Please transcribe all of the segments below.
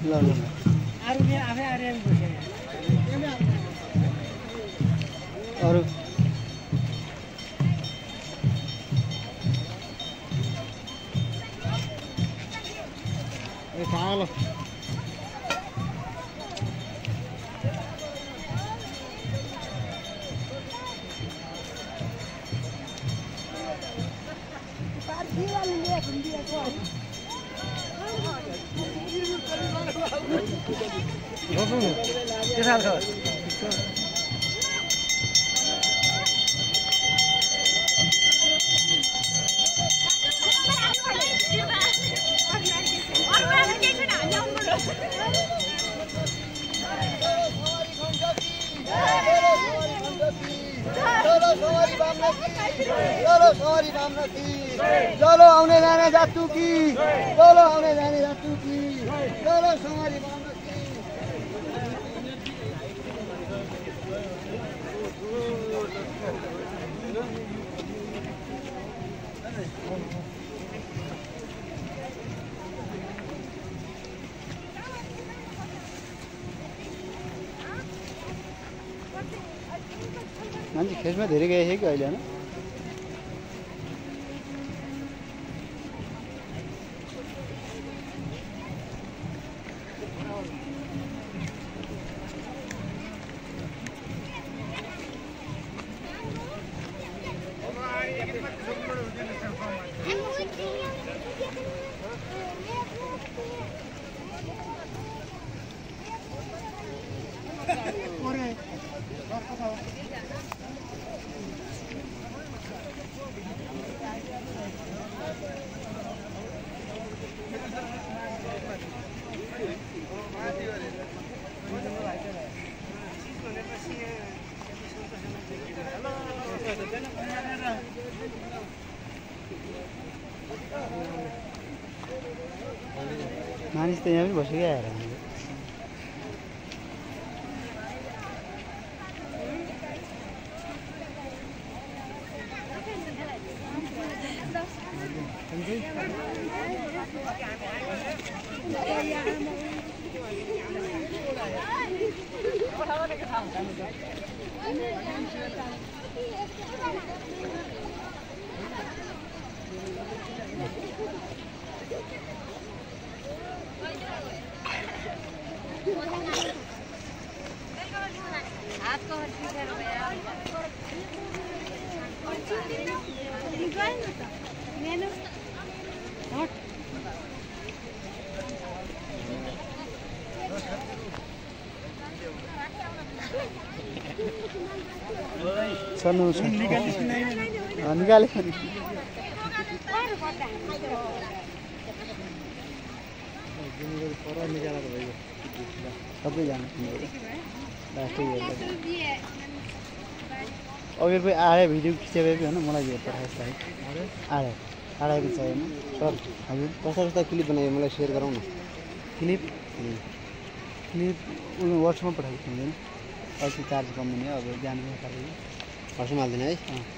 ल ल अरू ए खालो के साल खबर चलो आउने जाने जातु की चलो आउने जाने जातु की चलो सवारी मान्छे खेसमा धेरै गए कि अहिले हैन मानिस त यहाँ पनि बसेकै आएर सर्नु निकाले सबैजना अगर कोही आए भिडियो खिचेको होइन मलाई भिडियो पठाएछ है आएको छ होइन सर हजुर कस्ता क्लिप बनायो मलाई सेयर गराउन क्लिप वाट्सएपमा पठाएको छु होइन अझै चार्ज कम हुने अब जानु वाट्सएपमा हाल्दैन है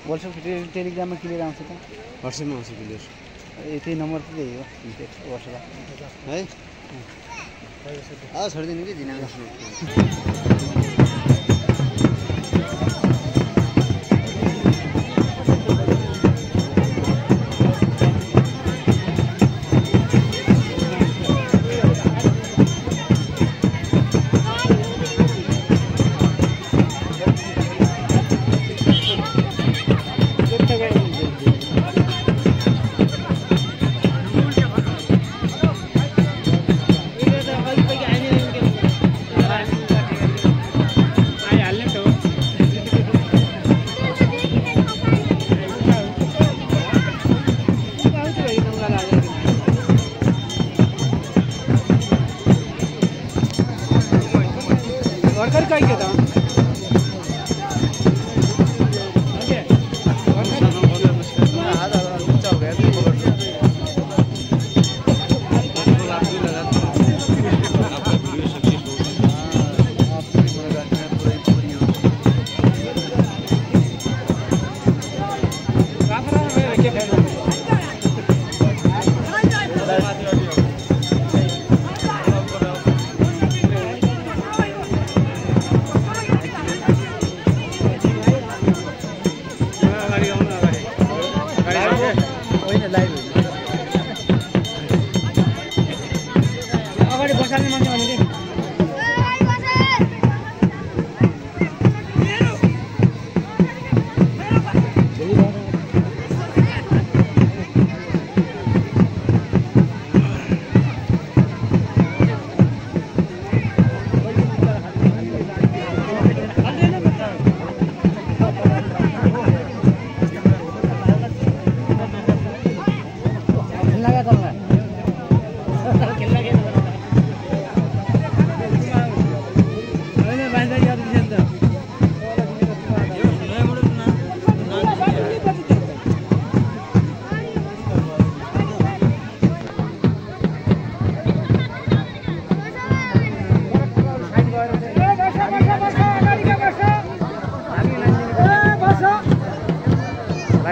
वाट्सएप टेलिग्राममा क्लियर आउँछ त वाट्सएपमा आउँछ क्लियर त्यही नम्बर चाहिँ त्यही हो वाट्सएप है छोडिदिनु कि दिनु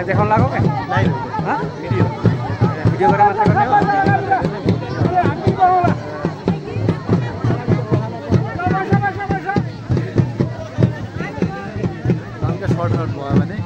देखाउन लागो के लाइभ ह भिडियो भिडियो गरेर मात्र गर्ने हो हमका शॉर्ट शॉर्ट भयो भने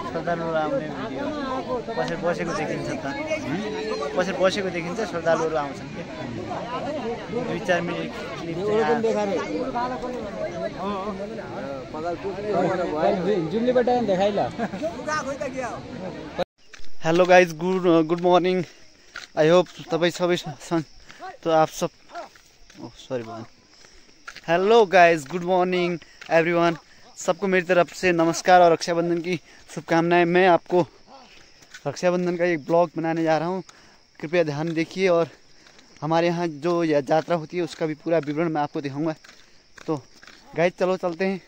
श्रद्धालुहरू आउने भिडियो कसरी बसेको देखिन्छ त कसरी बसेको देखिन्छ श्रद्धालुहरू आउँछन् के 2-4 minute clip hello guys good morning I hope तपाईँ सबै तो आप सब sorry hello guys good morning everyone सबको मेरी तरफ से नमस्कार और रक्षाबंधन की शुभकामनाएं। मैं आपको रक्षाबंधन का एक ब्लॉग बनाने जा रहा हूं, कृपया ध्यान देखिए और हमारे यहाँ जो यात्रा होती है उसका भी पूरा विवरण मैं आपको दिखाऊंगा। तो गाइज चलो चलते हैं।